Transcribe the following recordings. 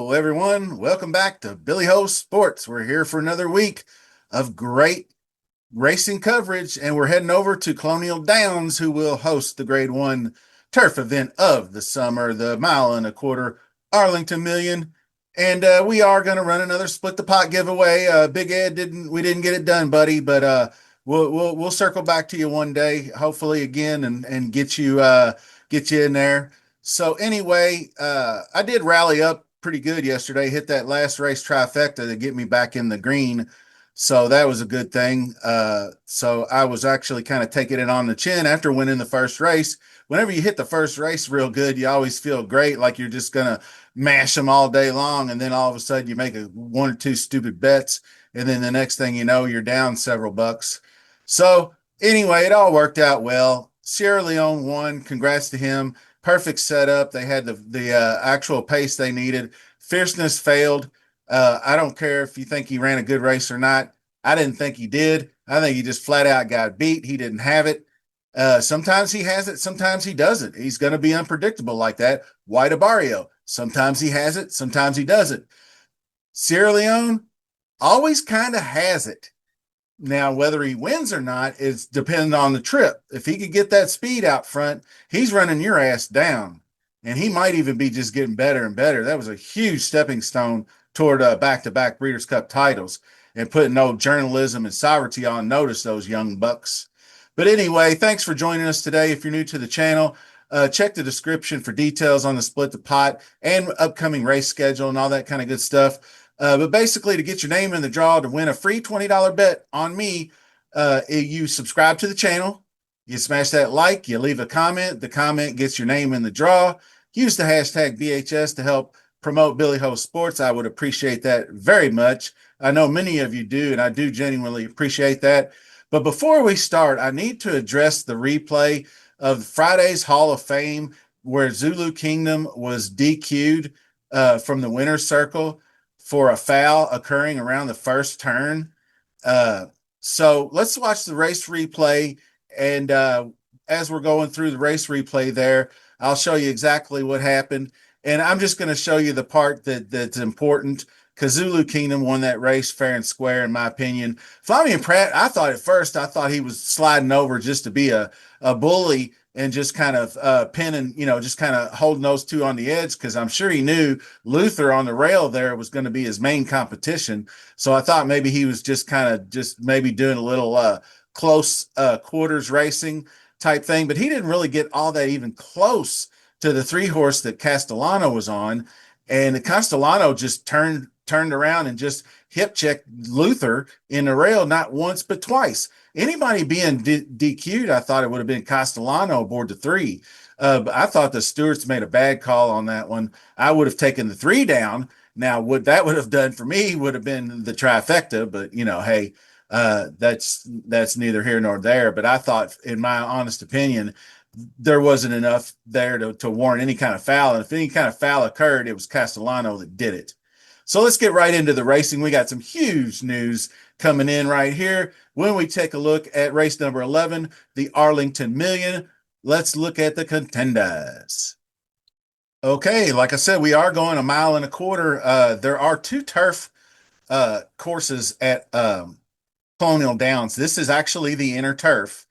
Hello, everyone. Welcome back to Billy Ho Sports. We're here for another week of great racing coverage, and we're heading over to Colonial Downs, who will host the Grade 1 turf event of the summer, the mile and a quarter Arlington Million. And we are going to run another split the pot giveaway. Big Ed we didn't get it done, buddy, but we'll circle back to you one day, hopefully again, and get you in there. So anyway, I did rally up pretty good yesterday. Hit that last race trifecta to get me back in the green. So that was a good thing. So I was actually kind of taking it on the chin after winning the first race. Whenever you hit the first race real good, you always feel great, like you're just gonna mash them all day long, and then all of a sudden you make one or two stupid bets, and then the next thing you know, you're down several bucks. So anyway, it all worked out well. Sierra Leone won. Congrats to him. Perfect setup. They had the actual pace they needed. Fierceness failed. I don't care if you think he ran a good race or not. I didn't think he did. I think he just flat out got beat. He didn't have it. Sometimes he has it, sometimes he doesn't. He's going to be unpredictable like that. White Barrio. Sometimes he has it, sometimes he doesn't. Sierra Leone always kind of has it. Now, whether he wins or not is dependent on the trip. If he could get that speed out front, he's running your ass down. And he might even be just getting better and better. That was a huge stepping stone toward back-to-back Breeders' Cup titles and putting old journalism and sovereignty on notice, those young bucks. But anyway, thanks for joining us today. If you're new to the channel, check the description for details on the split the pot and upcoming race schedule and all that kind of good stuff. But basically, to get your name in the draw to win a free $20 bet on me, you subscribe to the channel, you smash that like, you leave a comment. The comment gets your name in the draw. Use the hashtag BHS to help promote Billy Ho Sports. I would appreciate that very much. I know many of you do, and I do genuinely appreciate that. But before we start, I need to address the replay of Friday's Hall of Fame where Zulu Kingdom was DQ'd from the winner's circle for a foul occurring around the first turn. So let's watch the race replay. And as we're going through the race replay there, I'll show you exactly what happened. And I'm just going to show you the part that's important, because Zulu Kingdom won that race fair and square, in my opinion. Flamian Pratt, I thought he was sliding over just to be a bully and just kind of pinning, just kind of holding those two on the edge, because I'm sure he knew Luther on the rail there was going to be his main competition. So I thought maybe he was just kind of maybe doing a little close quarters racing type thing, but he didn't really get all that even close to the 3-horse that Castellano was on. And Castellano just turned around and just hip checked Luther in the rail, not once, but twice. Anybody being DQ'd, I thought it would have been Castellano aboard the 3. But I thought the stewards made a bad call on that one. I would have taken the 3 down. Now, what that would have done for me would have been the trifecta, but hey, that's neither here nor there. But I thought, in my honest opinion, there wasn't enough there to warrant any kind of foul. And if any kind of foul occurred, it was Castellano that did it. So let's get right into the racing. We got some huge news coming in right here. When we take a look at race number 11, the Arlington Million, let's look at the contenders. Okay, like I said, we are going a mile and a quarter. There are 2 turf courses at Colonial Downs. This is actually the inner turf,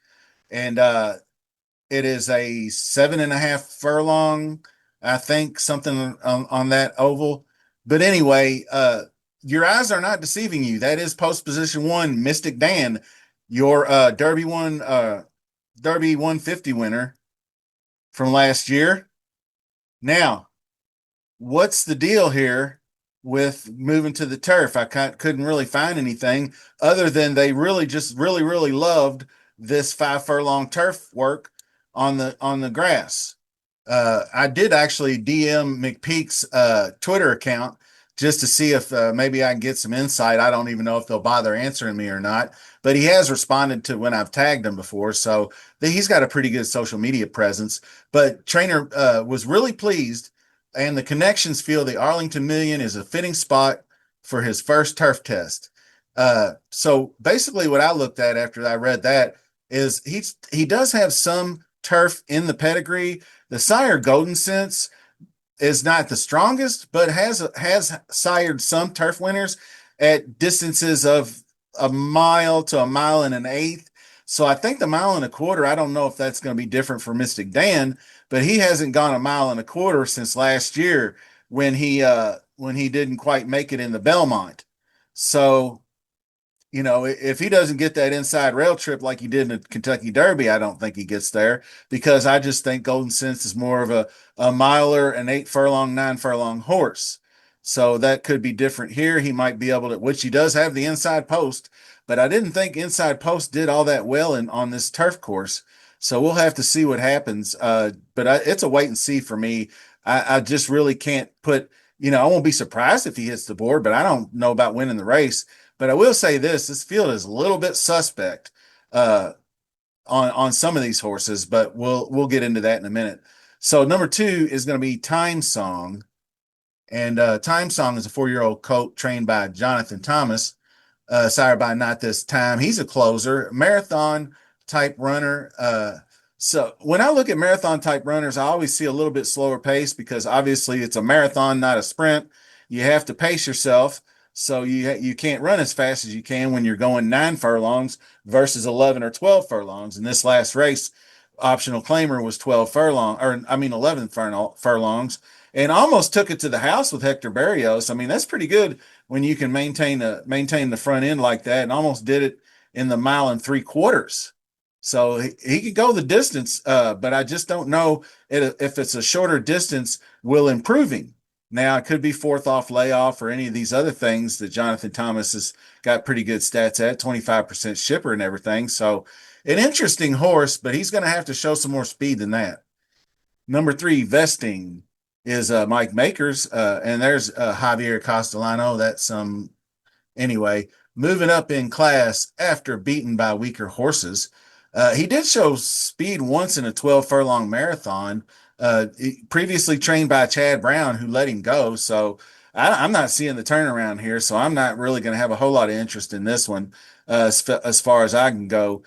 and it is a 7.5 furlong, I think, something on that oval. But anyway, your eyes are not deceiving you. That is post position 1, Mystic Dan, your Derby 150 winner from last year. Now, what's the deal here with moving to the turf? I couldn't really find anything other than they really loved this 5 furlong turf work on the grass. I did actually DM McPeak's Twitter account just to see if maybe I can get some insight. I don't even know if they'll bother answering me or not, but he has responded to when I've tagged him before, so he's got a pretty good social media presence. But trainer was really pleased, and the connections feel the Arlington Million is a fitting spot for his first turf test. So basically what I looked at after I read that is he does have some turf in the pedigree. The sire Golden Sense is not the strongest, but has sired some turf winners at distances of a mile to a mile and an eighth. So I think the mile and a quarter, I don't know if that's going to be different for Mystic Dan, but he hasn't gone a mile and a quarter since last year when he didn't quite make it in the Belmont. So if he doesn't get that inside rail trip like he did in the Kentucky Derby, I don't think he gets there because I just think Golden Sense is more of a miler, an 8 furlong, 9 furlong horse. So that could be different here. He might be able to, which he does have the inside post, but I didn't think inside post did all that well on this turf course. So we'll have to see what happens. It's a wait and see for me. I just really can't I won't be surprised if he hits the board, but I don't know about winning the race. But I will say this field is a little bit suspect uh, on some of these horses, but we'll get into that in a minute. So number 2 is going to be Time Song, and Time Song is a 4-year-old colt trained by Jonathan Thomas, sired by Not This Time. He's a closer, marathon type runner. So when I look at marathon type runners, I always see a little bit slower pace because obviously it's a marathon, not a sprint. You have to pace yourself. So you can't run as fast as you can when you're going 9 furlongs versus 11 or 12 furlongs. In this last race, optional claimer was 11 furlongs, and almost took it to the house with Hector Barrios. I mean, that's pretty good when you can maintain the front end like that, and almost did it in the mile and 3/4. So he could go the distance, but I just don't know if it's a shorter distance will improve him. Now, it could be fourth off layoff or any of these other things that Jonathan Thomas has got pretty good stats at, 25% shipper and everything. So an interesting horse, but he's going to have to show some more speed than that. Number 3, Vesting, is Mike Makers, and there's Javier Castellano. That's anyway, moving up in class after beaten by weaker horses. He did show speed once in a 12 furlong marathon, previously trained by Chad Brown, who let him go. So I'm not seeing the turnaround here. So I'm not really going to have a whole lot of interest in this one as far as I can go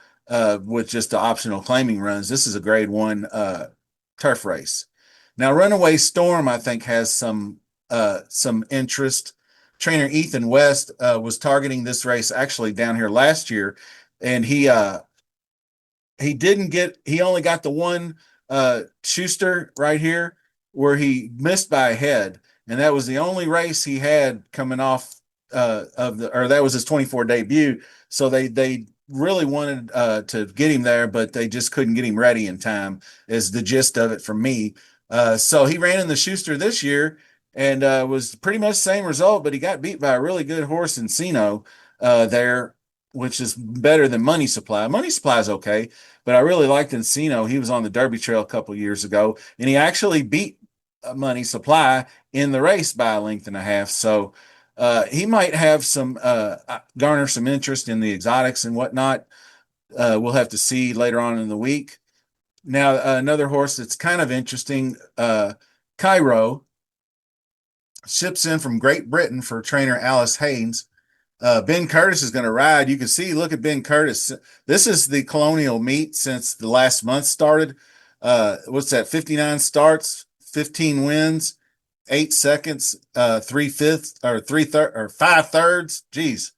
with just the optional claiming runs. This is a grade 1 turf race. Now, Runaway Storm, I think, has some interest. Trainer Ethan West was targeting this race actually down here last year, and he only got the one Schuster right here where he missed by a head, and that was the only race he had coming off that was his 24 debut. So they really wanted to get him there, but they just couldn't get him ready in time, is the gist of it from me. So he ran in the Schuster this year and was pretty much the same result, but he got beat by a really good horse in Encino there, which is better than Money Supply. Money Supply is okay, but I really liked Encino. He was on the Derby Trail a couple years ago, and he actually beat Money Supply in the race by a length and a half. So he might have garner some interest in the exotics and whatnot. We'll have to see later on in the week. Now, another horse that's kind of interesting, Cairo, ships in from Great Britain for trainer Alice Haynes. Ben Curtis is going to ride. You can see, look at Ben Curtis. This is the Colonial meet since the last month started. What's that? 59 starts, 15 wins, 8 seconds, 3/5 or 3/3 or 5/3. Geez.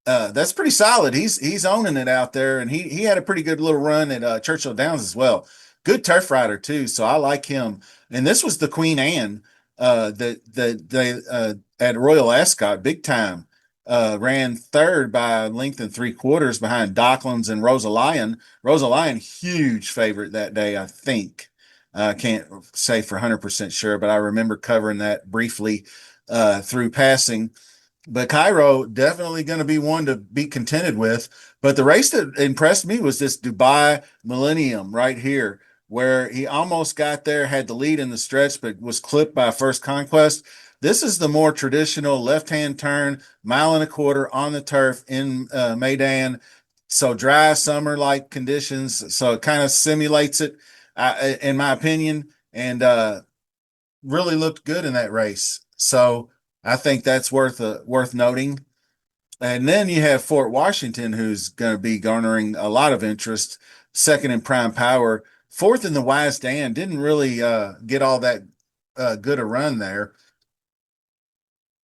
That's pretty solid. He's owning it out there, and he had a pretty good little run at Churchill Downs as well. Good turf rider too, so I like him. And this was the Queen Anne that they at Royal Ascot, big time. Ran third by a length and 3/4 behind Docklands and Rosa Lyon. Rosa Lyon, huge favorite that day, I think. I can't say for 100% sure, but I remember covering that briefly through passing. But Cairo definitely going to be one to be contented with. But the race that impressed me was this Dubai Millennium right here, where he almost got there, had the lead in the stretch, but was clipped by First Conquest. This is the more traditional left-hand turn, 1.25 on the turf in Meydan. So dry summer-like conditions. So it kind of simulates it, in my opinion, and really looked good in that race. So I think that's worth noting. And then you have Fort Washington, who's going to be garnering a lot of interest. Second in Prime Power, fourth in the Wise Dan. Didn't really get all that good a run there.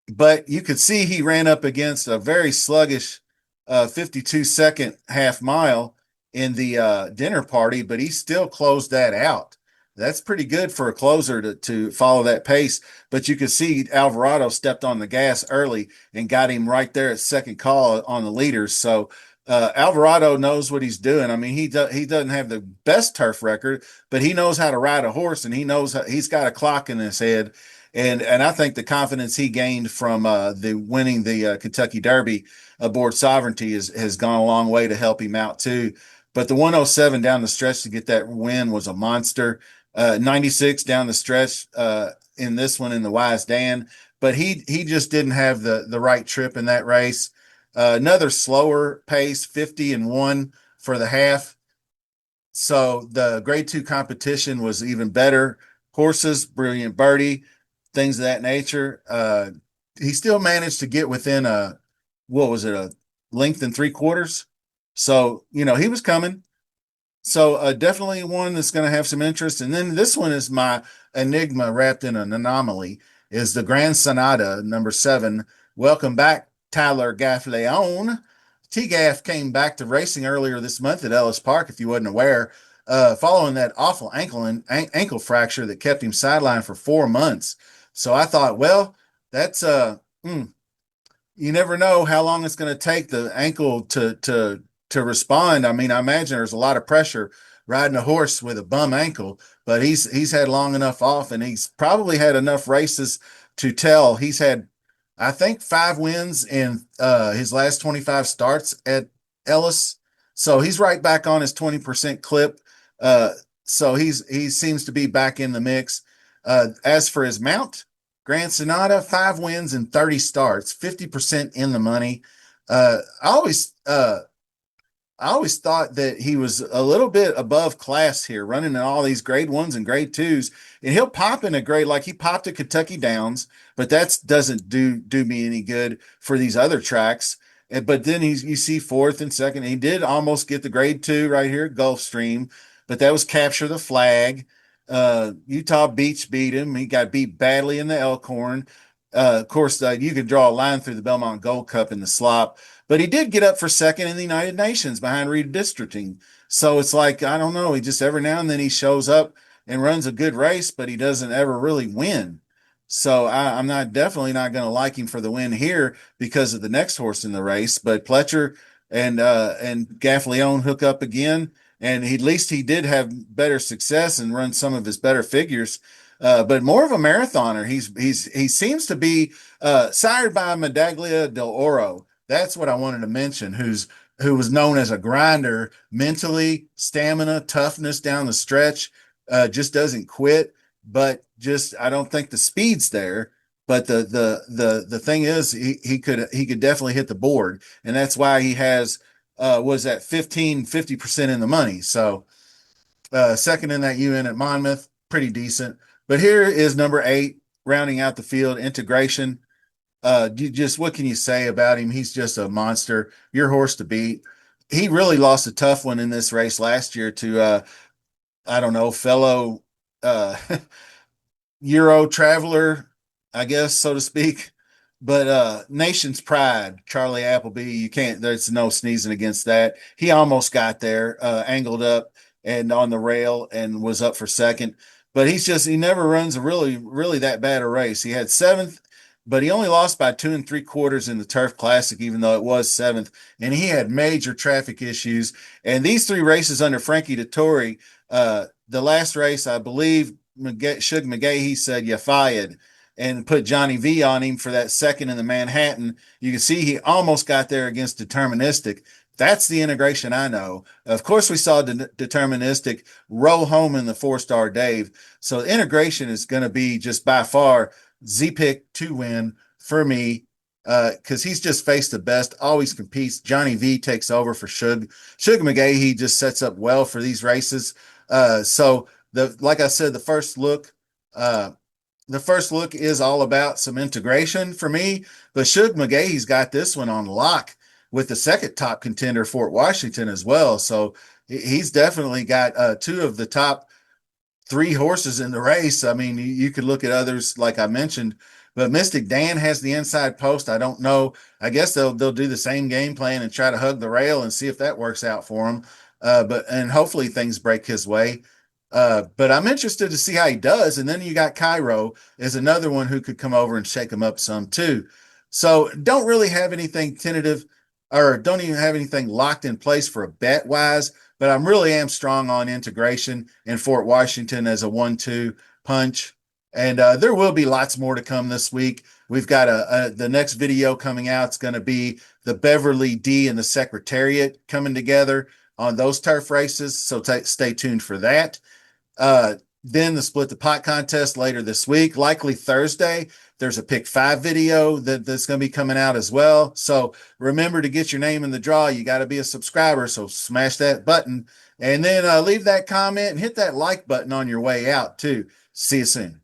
But you could see he ran up against a very sluggish 52-second half mile in the dinner party, but he still closed that out. That's pretty good for a closer to follow that pace. But you could see Alvarado stepped on the gas early and got him right there at second call on the leaders. So Alvarado knows what he's doing. I mean, he doesn't have the best turf record, but he knows how to ride a horse, and he knows he's got a clock in his head. And I think the confidence he gained from the winning the Kentucky Derby aboard Sovereignty has gone a long way to help him out too. But the 107 down the stretch to get that win was a monster. 96 down the stretch in this one in the Wise Dan, but he just didn't have the right trip in that race. Another slower pace, 50-1 for the half. So the grade 2 competition was even better. Horses, Brilliant Birdie, things of that nature. He still managed to get within a length and 3/4. So, he was coming. So definitely one that's going to have some interest. And then this one is my enigma wrapped in an anomaly, is the Grand Sonata, number 7. Welcome back, Tyler Gaffleon. T-Gaff came back to racing earlier this month at Ellis Park, if you wasn't aware, following that awful ankle fracture that kept him sidelined for 4 months. So I thought, well, that's you never know how long it's going to take the ankle to respond. I mean, I imagine there's a lot of pressure riding a horse with a bum ankle, but he's had long enough off, and he's probably had enough races to tell. He's had, I think, 5 wins in his last 25 starts at Ellis. So he's right back on his 20% clip. So he seems to be back in the mix. As for his mount, Grand Sonata, 5 wins in 30 starts, 50% in the money. I always thought that he was a little bit above class here, running in all these grade 1s and grade 2s, and he'll pop in a grade, like he popped at Kentucky Downs, but that doesn't do me any good for these other tracks. But then you see 4th and 2nd. He did almost get the grade 2 right here at Gulfstream, but that was Capture the Flag. Utah Beach beat him. He got beat badly in the Elkhorn. Of course, you could draw a line through the Belmont Gold Cup in the slop, but he did get up for 2nd in the United Nations behind redistricting. So it's like, I don't know. He just every now and then he shows up and runs a good race, but he doesn't ever really win. So I'm definitely not going to like him for the win here because of the next horse in the race. But Pletcher and Gaffleon hook up again, and at least he did have better success and run some of his better figures. But more of a marathoner. He seems to be sired by Medaglia del Oro. That's what I wanted to mention. Who was known as a grinder, mentally, stamina, toughness down the stretch, just doesn't quit. But just I don't think the speed's there. But the thing is, he could definitely hit the board, and that's why he has was at 50% in the money. So 2nd in that UN at Monmouth, pretty decent. But here is number 8, rounding out the field, Integration. What can you say about him? He's just a monster. Your horse to beat. He really lost a tough one in this race last year to I don't know, fellow Euro traveler, I guess, so to speak. But Nation's Pride, Charlie Appleby, there's no sneezing against that. He almost got there, angled up and on the rail and was up for 2nd. But he never runs a really that bad a race. He had 7th, but he only lost by 2 3/4 in the Turf Classic, even though it was 7th. And he had major traffic issues. And these 3 races under Frankie Dettori, the last race, I believe, Shug McGahee said, "You fired," and put Johnny V on him for that 2nd in the Manhattan. You can see he almost got there against Deterministic. That's the Integration I know. Of course, we saw Deterministic roll home in the 4-star Dave. So Integration is going to be just by far Z-pick to win for me because he's just faced the best, always competes. Johnny V takes over for Shug. Shug McGahee just sets up well for these races. So like I said, the first look is all about some integration for me, but Shug McGahee's got this one on lock with the 2nd top contender, Fort Washington, as well. So he's definitely got 2 of the top three horses in the race. I mean, you could look at others like I mentioned, but Mystic Dan has the inside post. I don't know. I guess they'll do the same game plan and try to hug the rail and see if that works out for him. And hopefully things break his way. But I'm interested to see how he does. And then you got Cairo is another one who could come over and shake him up some too. So don't really have anything tentative, or don't even have anything locked in place for a bet wise. But I'm really am strong on integration in Fort Washington as a 1-2 punch. And there will be lots more to come this week. We've got the next video coming out. It's going to be the Beverly D and the Secretariat coming together on those turf races. So stay tuned for that. Then the split the pot contest later this week, likely Thursday. There's a pick 5 video that's going to be coming out as well. So remember to get your name in the draw. You got to be a subscriber. So smash that button and then leave that comment and hit that like button on your way out too. See you soon.